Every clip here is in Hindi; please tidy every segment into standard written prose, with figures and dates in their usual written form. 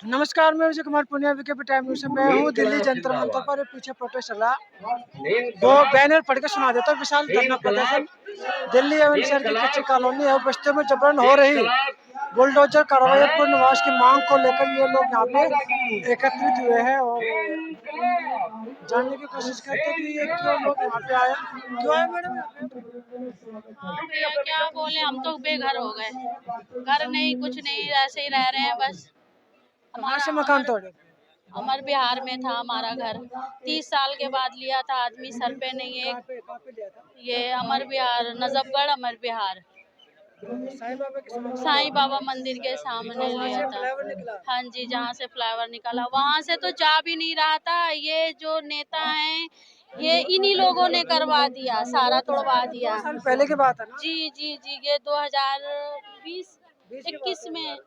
नमस्कार, मैं Vijay Kumar Punia VKP time news से। मैं हूँ दिल्ली जंतर मंतर पर। पीछे प्रोटेस्ट चल रहा, वो बैनर पढ़ के सुना देता हूँ। विशाल धरना प्रदर्शन दिल्ली एवं शहर की कच्ची कॉलोनी और बस्तियों में जबरन हो रही बुलडोजर कार्रवाई पुनर्वास की मांग को लेकर ये लोग यहाँ पे एकत्रित हुए हैं और जानने की कोशिश करते हैं कि ये क्यों लोग यहाँ पे आए, क्यों आए मैडम यहाँ पे? हाँ भैया क्या बोले, हम तो बेघर हो गए। घर नहीं, कुछ नहीं, ऐसे ही रह रहे हैं बस। कहाँ से मकान तोड़े? अमर बिहार में था हमारा घर। 30 साल के बाद लिया था, आदमी सर पे नहीं है। कहाँ पे लिया था? ये अमर बिहार, नजफगढ़ अमर बिहार, साईं बाबा के सामने? साईं बाबा मंदिर के सामने लिया था। फ्लाईओवर निकला? हाँ जी, जहाँ से फ्लाईओवर निकला वहाँ से तो जा भी नहीं रहा था। ये जो नेता हैं, ये इन्हीं लोगों ने करवा दिया, सारा तोड़वा दिया। पहले की बात है ना? जी जी जी, ये 2020 21 में,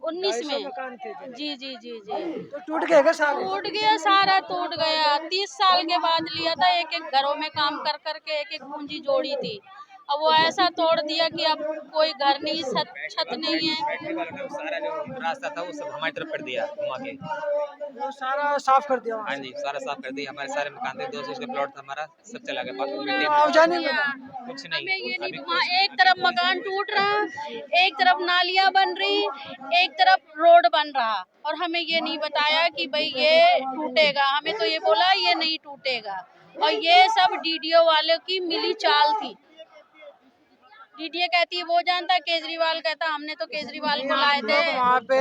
19 में। मकान थे जी जी जी जी, तो टूट गए क्या सारे? टूट गया, सारा टूट गया। 30 साल के बाद लिया था, एक एक घरों में काम कर करके एक एक पूंजी जोड़ी थी। अब वो ऐसा तोड़ दिया कि अब कोई घर नहीं, छत नहीं है। सारा जो रास्ता था वो सब हमारी तरफ कर दिया घुमा के। वो सारा साफ कर दिया? हाँ जी, सारा साफ कर दिया। हमारे सारे मकान थे, 200 का प्लॉट था हमारा, सब चला गया मिट्टी मुआवजा नहीं में। मिला? कुछ नहीं, हमें ये नहीं, अभी वहाँ एक तरफ मकान टूट रहा, एक तरफ नालियाँ बन रही, एक तरफ रोड बन रहा, और हमें ये नहीं बताया कि भाई ये टूटेगा। हमें तो ये बोला ये नहीं टूटेगा, और ये सब डीडीओ वालों की मिली चाल थी। डीडीओ कहती है वो जानता, केजरीवाल कहता हमने तो केजरीवाल को लाए थे। वहाँ पे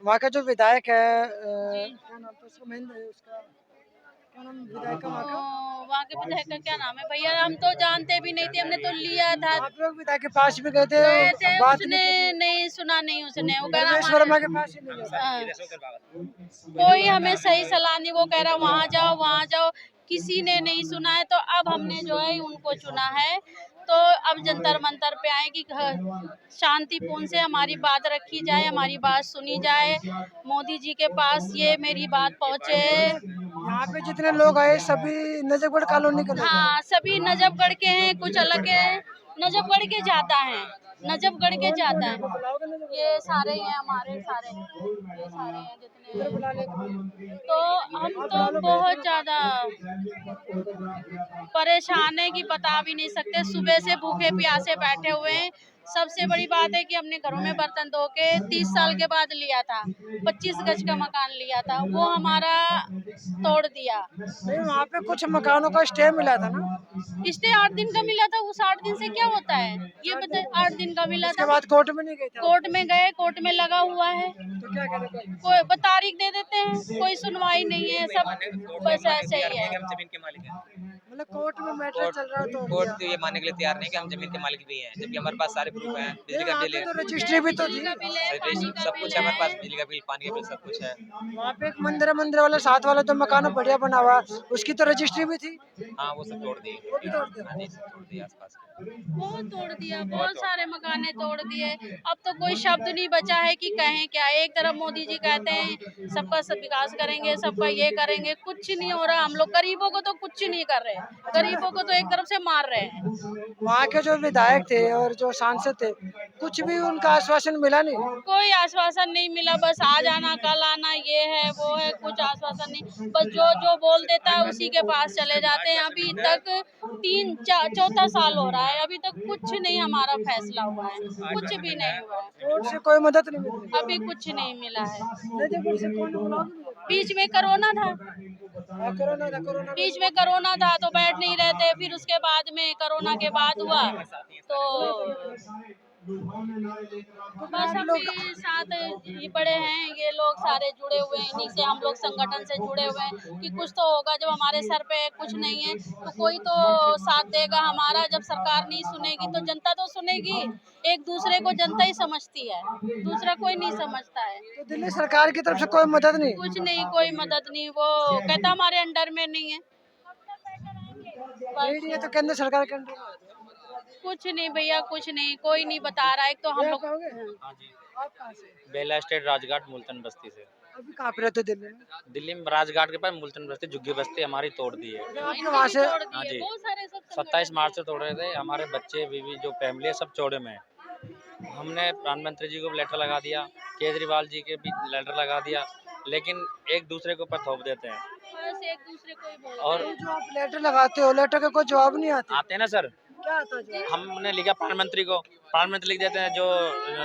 वहाँ का जो विधायक है, क्या नाम था उसका, महेंद्र है उसका, क्या नाम विधायक का वहाँ का? वहाँ के विधायक का क्या नाम है भैया, हम तो जानते भी नहीं थे, हमने तो लिया था। आप लोग विधायक के पास भी गए थे? बात उसने नहीं सुना, नहीं उसने, वो कह रमेश रहा वर्मा के पास ही नहीं गए? हाँ, कोई हमें सही सलाह नहीं। वो कह रहा वहाँ जाओ वहाँ जाओ, किसी ने नहीं सुना है। तो अब हमने जो है उनको चुना है, तो अब जंतर मंतर पे आए कि शांतिपूर्ण से हमारी बात रखी जाए, हमारी बात सुनी जाए, मोदी जी के पास ये मेरी बात पहुँचे। यहाँ पे जितने लोग आए सभी नजफगढ़ कॉलोनी के लोग? हाँ, सभी नजफगढ़ के हैं, कुछ अलग के हैं। नजफगढ़ के ज्यादा हैं, नजफगढ़ के ज्यादा हैं। ये सारे ही हैं हमारे, सारे ये सारे हैं जितने। तो हम तो बहुत ज्यादा परेशान है कि बता भी नहीं सकते। सुबह से भूखे प्यासे बैठे हुए हैं। सबसे बड़ी बात है कि हमने घरों में बर्तन धो के 30 साल के बाद लिया था, 25 गज का मकान लिया था, वो हमारा तोड़ दिया। नहीं, वहाँ पे कुछ मकानों का स्टे मिला था ना? स्टे 8 दिन का मिला था। उस 8 दिन से क्या होता है ये बताए? 8 दिन का मिला उसके था। बाद कोर्ट में नहीं गए थे? कोर्ट में गए, कोर्ट में लगा हुआ है, तो क्या करें? कोई तारीख दे देते हैं, कोई सुनवाई नहीं है, सब बस ऐसे ही है। हम जमीन के मालिक हैं। मतलब कोर्ट में मैटर चल रहा है तो कोर्ट तो ये मानने के लिए तैयार नहीं कि हम जमीन के मालिक भी हैं, जबकि हमारे पास सारे प्रूफ हैं। बिजली का बिल है, तो रजिस्ट्री भी तो थी। सब कुछ है हमारे पास, बिजली का बिल, पानी का बिल, सब कुछ है। वहाँ पे एक मंदिर वाला साथ वाला जो मकान बढ़िया बना हुआ उसकी तो रजिस्ट्री भी थी। हाँ, वो सब तोड़ दिए। वो भी तोड़ दिया? हाँ जी, सब तोड़ दिए आसपास के। बहुत तोड़ दिया, बहुत सारे मकाने तोड़ दिए। अब तो कोई शब्द नहीं बचा है कि कहें क्या। एक तरफ मोदी जी कहते हैं सबका सब विकास करेंगे, सबका ये करेंगे, कुछ नहीं हो रहा। हम लोग गरीबों को तो कुछ नहीं कर रहे, गरीबों को तो एक तरफ से मार रहे हैं। वहाँ के जो विधायक थे और जो सांसद थे, कुछ भी उनका आश्वासन मिला नहीं? कोई आश्वासन नहीं मिला, बस आज आना कल आना, ये है वो है, कुछ आश्वासन नहीं। बस जो जो बोल देता है उसी के पास चले जाते हैं। अभी तक चौथा साल हो रहा है, अभी तक कुछ नहीं हमारा फैसला हुआ है, कुछ भी नहीं हुआ है। कोर्ट से कोई मदद नहीं मिली? अभी कुछ नहीं मिला है। नजफगढ़ से कौन बुलाओ? बीच में कोरोना था, कोरोना बीच में कोरोना था तो बैठ नहीं रहे थे। फिर उसके बाद में कोरोना के बाद हुआ तो बस हम भी साथ ये बड़े हैं, ये लोग सारे जुड़े हुए हैं, इन्हीं से हम लोग संगठन से जुड़े हुए हैं कि कुछ तो होगा। जब हमारे सर पे कुछ नहीं है तो कोई तो साथ देगा हमारा। जब सरकार नहीं सुनेगी तो जनता तो सुनेगी। एक दूसरे को जनता ही समझती है, दूसरा कोई नहीं समझता है। तो दिल्ली सरकार की तरफ से कोई मदद नहीं? कुछ नहीं, कोई मदद नहीं। वो कहता हमारे अंडर में नहीं है। नहीं है तो केंद्र सरकार के अंडर में? कुछ नहीं भैया, कुछ नहीं, कोई नहीं बता रहा है। एक तो हम लोग हाँ जी, आप कहाँ से? बेला स्टेट राजघाट मुल्तान बस्ती से। अभी कहाँ पे रहते हो दिल्ली में? दिल्ली में राजघाट के पास मुल्तान बस्ती, झुग्गी बस्ती हमारी तोड़ दी है। आपके वहाँ से? हाँ जी, 27 मार्च से तोड़ रहे थे। हमारे बच्चे बीवी जो फैमिली है सब चौड़े में है। हमने प्रधानमंत्री जी को लेटर लगा दिया, केजरीवाल जी के भी लेटर लगा दिया, लेकिन एक दूसरे के ऊपर थोप देते हैं। बस एक दूसरे को ही बोलते और हैं। जो आप लेटर लगाते हो, लेटर का कोई जवाब नहीं आता? आते हैं ना सर, क्या आता है जवाब? हमने लिखा प्रधानमंत्री को, प्रधानमंत्री लिख देते हैं, जो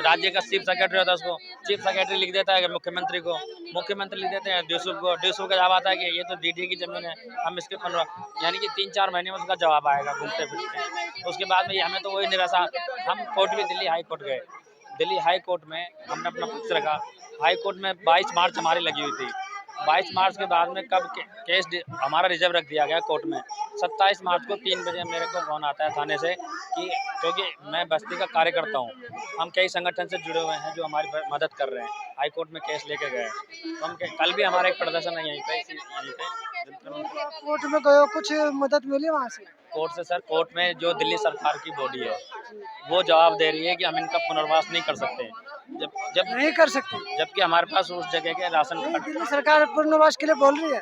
राज्य का चीफ सेक्रेटरी होता है उसको, चीफ सेक्रेटरी लिख देता है मुख्यमंत्री को, मुख्यमंत्री लिख देते हैं डीएसओ को, डीएसओ का जवाब आता है कि ये तो डीडी की जमीन है, हम इसके 15, यानी कि 3-4 महीने में उसका जवाब आएगा घूमते फिरते। उसके बाद में हमें तो वही निराशा, हम कोर्ट भी दिल्ली हाई कोर्ट गए, दिल्ली हाई कोर्ट में हमने अपना पक्ष रखा। हाई कोर्ट में 22 मार्च हमारी लगी हुई थी। 22 मार्च के बाद में कब केस हमारा रिजर्व रख दिया गया कोर्ट में। 27 मार्च को 3 बजे मेरे को फोन आता है थाने से कि, क्योंकि मैं बस्ती का कार्यकर्ता हूँ, हम कई संगठन से जुड़े हुए हैं जो हमारी मदद कर रहे हैं, हाई कोर्ट में केस लेके गए। तो हम कल भी हमारा एक प्रदर्शन है यहीं पे कोर्ट में गए हो, कुछ मदद मिली वहाँ से? कोर्ट से सर, कोर्ट में जो दिल्ली सरकार की बॉडी है वो जवाब दे रही है कि हम इनका पुनर्वास नहीं कर सकते, जब नहीं कर सकते? जबकि हमारे पास उस जगह के राशन कार्ड, दिल्ली सरकार पुनर्वास के लिए बोल रही है।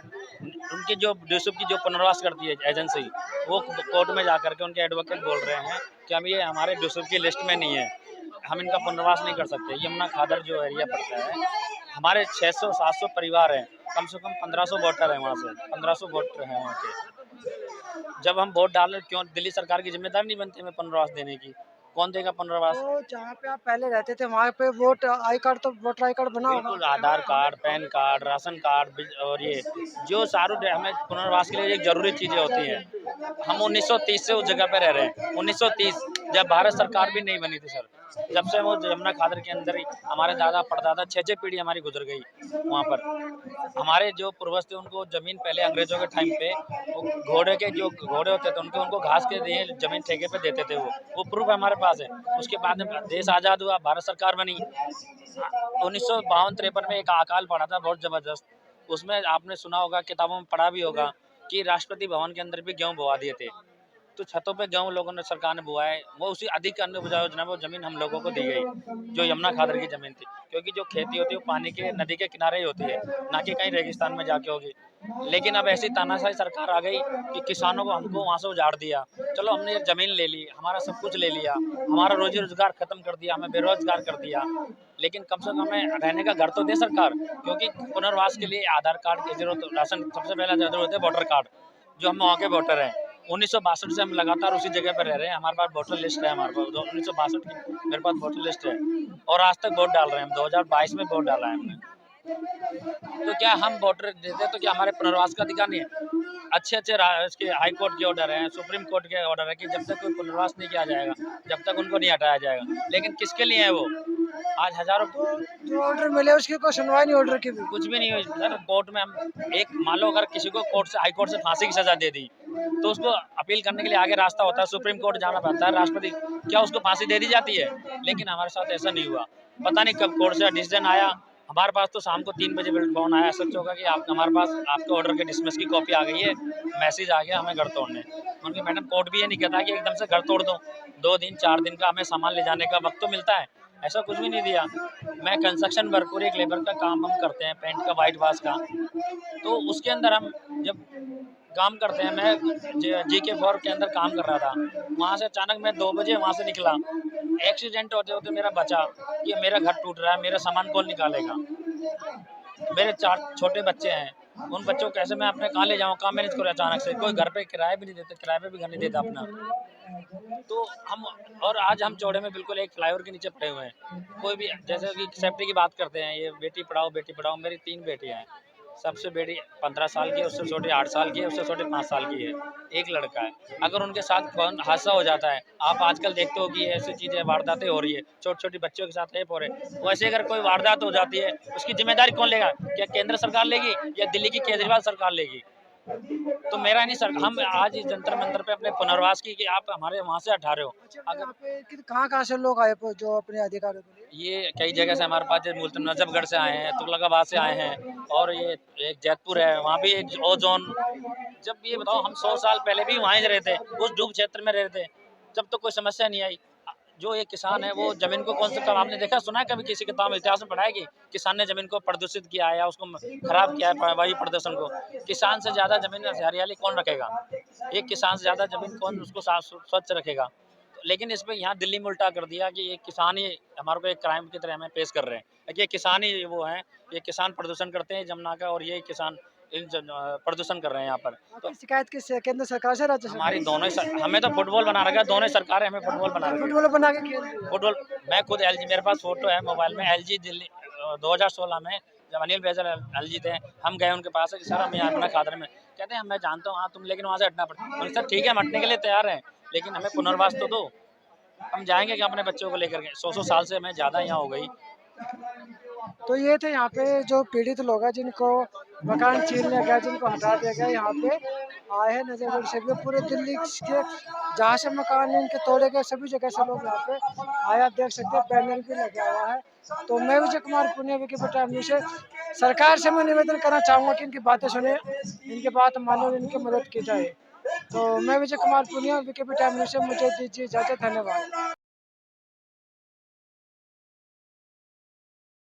उनकी जो डीएसओ की जो पुनर्वास करती है एजेंसी, वो कोर्ट में जाकर के उनके एडवोकेट बोल रहे हैं कि हम ये हमारे डीएसओ की लिस्ट में नहीं है, हम इनका पुनर्वास नहीं कर सकते। यमुना खादर जो एरिया पड़ता है, हमारे 600-700 परिवार हैं, कम से कम 1500 वोटर हैं वहाँ से, 1500 वोटर हैं वहाँ के। जब हम वोट डालें, क्यों दिल्ली सरकार की जिम्मेदारी नहीं बनती हमें पुनर्वास देने की? कौन देगा पुनर्वास? तो जहाँ पे आप पहले रहते थे वहाँ पे वोट आई कार्ड, तो वोटर आई कार्ड बना होगा? बिल्कुल, Aadhaar card, PAN card, ration card और ये जो सारे हमें पुनर्वास के लिए एक जरूरी चीजें होती हैं। हम 1930 से उस जगह पे रह रहे हैं, 1930 जब भारत सरकार भी नहीं बनी थी सर, जब से वो यमुना खादर के अंदर ही हमारे दादा परदादा 6 पीढ़ी हमारी गुजर गई वहाँ पर। हमारे जो पूर्वज थे उनको जमीन पहले अंग्रेजों के टाइम पे घोड़े के जो घोड़े होते थे उनको घास के लिए जमीन ठेके पे देते थे, वो प्रूफ हमारे पास है। उसके बाद में देश आज़ाद हुआ, भारत सरकार बनी, 1952-53 में एक अकाल पड़ा था बहुत जबरदस्त, उसमें आपने सुना होगा, किताबों में पढ़ा भी होगा कि राष्ट्रपति भवन के अंदर भी गेहूं बोवा दिए थे। तो छतों पे गेहूं लोगों ने, सरकार ने बुआए, वो उसी अधिक अन्न उपजाऊ योजना में वो जमीन हम लोगों को दी गई, जो यमुना खादर की जमीन थी, क्योंकि जो खेती होती है वो पानी के नदी के किनारे ही होती है, ना कि कहीं रेगिस्तान में जाके होगी। लेकिन अब ऐसी तानाशाही सरकार आ गई कि किसानों को हमको वहाँ से उजाड़ दिया। चलो हमने ये जमीन ले ली, हमारा सब कुछ ले लिया, हमारा रोजी रोजगार खत्म कर दिया, हमें बेरोजगार कर दिया, लेकिन कम से कम हमें रहने का घर तो दे सरकार। क्योंकि पुनर्वास के लिए आधार कार्ड की जरूरत, राशन सबसे पहला जरूरत है, वोटर कार्ड, जो हम वहाँ के वोटर हैं। 1962 से हम लगातार उसी जगह पर रह रहे हैं, हमारे पास वोटर लिस्ट है, हमारे पास 1962 की मेरे पास वोटर लिस्ट है, और आज तक वोट डाल रहे हैं हम। 2022 में वोट डाला है हमने। तो क्या हम वोटर देते तो क्या हमारे पुनर्वास का अधिकार नहीं है? अच्छे इसके हाई कोर्ट के ऑर्डर हैं, सुप्रीम कोर्ट के ऑर्डर है कि जब तक कोई पुनर्वास नहीं किया जाएगा, जब तक उनको नहीं हटाया जाएगा। लेकिन किसके लिए है वो? आज हजारों जो ऑर्डर मिले उसकी कोई सुनवाई नहीं, ऑर्डर की भी कुछ भी नहीं हुई सर। कोर्ट में हम एक मान लो अगर किसी को कोर्ट से, हाई कोर्ट से फांसी की सजा दे दी, तो उसको अपील करने के लिए आगे रास्ता होता है, सुप्रीम कोर्ट जाना पड़ता है, राष्ट्रपति, क्या उसको फांसी दे दी जाती है? लेकिन हमारे साथ ऐसा नहीं हुआ। पता नहीं कब कोर्ट से डिसीजन आया, हमारे पास तो शाम को 3 बजे फोन आया सच होगा कि आप हमारे पास आपके ऑर्डर के डिसमिस की कॉपी आ गई है, मैसेज आ गया हमें घर तोड़ने। उनकी मैडम कोर्ट भी ये नहीं कहता कि एकदम से घर तोड़ दो, 2 दिन 4 दिन का हमें सामान ले जाने का वक्त तो मिलता है, ऐसा कुछ भी नहीं दिया। मैं कंस्ट्रक्शन वर्क, एक लेबर का काम हम करते हैं, पेंट का, वाइट वाश का, तो उसके अंदर हम जब काम करते हैं, मैं GK4 के अंदर काम कर रहा था, वहाँ से अचानक मैं 2 बजे वहाँ से निकला, एक्सीडेंट होते होते मेरा बचा कि मेरा घर टूट रहा है, मेरा सामान कौन निकालेगा, मेरे 4 छोटे बच्चे हैं, उन बच्चों को कैसे मैं अपने कहाँ ले जाऊँ, कहाँ मैनेज करूँ? अचानक से कोई घर पे किराए भी नहीं देते, किराए पे भी घर नहीं देता अपना। तो हम, और आज हम चौड़े में बिल्कुल एक फ्लाईओवर के नीचे पड़े हुए हैं। कोई भी, जैसे कि सेफ्टी की बात करते हैं, ये बेटी पढ़ाओ, मेरी 3 बेटियां हैं, सबसे बड़ी 15 साल की है, उससे छोटी 8 साल की है, उससे छोटी 5 साल की है, एक लड़का है। अगर उनके साथ कौन हादसा हो जाता है, आप आजकल देखते हो कि ऐसी चीज़ें, वारदातें हो रही है, छोटी छोटी बच्चों के साथ रेप हो रहे हैं, वैसे अगर कोई वारदात हो जाती है, उसकी जिम्मेदारी कौन लेगा? क्या केंद्र सरकार लेगी या दिल्ली की केजरीवाल सरकार लेगी? तो मेरा नहीं सर, हम आज इस जंतर मंतर पे अपने पुनर्वास की कि आप हमारे वहाँ से हटा रहे हो। अगर यहाँ पे कहाँ से लोग आए जो अपने अधिकारों के लिए? ये कई जगह से हमारे पास, मुल्तान नजफगढ़ से आए हैं, तुगलकाबाद से आए हैं, और ये एक जैतपुर है, वहाँ भी एक ओजोन। जब ये बताओ, हम 100 साल पहले भी वहीं रहते, उस डूब क्षेत्र में रहते, जब तो कोई समस्या नहीं आई। जो एक किसान है वो जमीन को कौन सा, कब आपने देखा सुना है कभी किसी किताब में, इतिहास में पढ़ा है कि किसान ने जमीन को प्रदूषित किया है या उसको खराब किया है, वायु प्रदूषण को? किसान से ज्यादा जमीन हरियाली कौन रखेगा? एक किसान से ज्यादा जमीन कौन उसको साफ स्वच्छ रखेगा? लेकिन इस पे यहाँ दिल्ली में उल्टा कर दिया कि ये किसान ही हमारे को एक क्राइम की तरह हमें पेश कर रहे हैं कि ये किसान ही वो हैं, ये किसान प्रदूषण करते हैं जमुना का, और ये किसान प्रदूषण कर रहे हैं यहाँ पर। तो आपकी शिकायत किससे, केंद्र सरकार से, राज्य सरकार हमारी दोनों ही हमें तो फुटबॉल बना रखा है, दोनों ही सरकारें हमें फुटबॉल बना से? रखी है। फुटबॉल बना के खेल रही है। फुटबॉल मैं खुद एलजी, मेरे पास फोटो है मोबाइल में, एलजी दिल्ली 2016 में जब अनिल बैजल एलजी थे, हम गए उनके पास कि सर हम यहाँ अपना खादर में, कहते हैं मैं जानता हूँ हाँ तुम, लेकिन वहाँ से हटना पड़ता है। सर ठीक है, हम हटने के लिए तैयार हैं, लेकिन हमें पुनर्वास तो दो। हम जाएंगे कि अपने बच्चों को लेकर के 100 साल से हमें ज़्यादा यहाँ हो गई। तो ये थे यहाँ पे जो पीड़ित लोग हैं जिनको मकान छीन लिया गया, जिनको हटा दिया गया, यहाँ पे आए हैं नजरबंद से पूरे दिल्ली के जहाँ से मकान इनके तोड़े गए सभी जगह से लोग यहाँ पे आए। आप देख सकते हैं पैनल भी लगा हुआ है। तो मैं Vijay Kumar Punia, Wikipedia time news से सरकार से मैं निवेदन करना चाहूँगा कि इनकी बातें सुने, इनकी बात माने और इनकी मदद की जाए। तो मैं Vijay Kumar Punia, Wikipedia time news से मुझे दीजिए इजाज़त। धन्यवाद।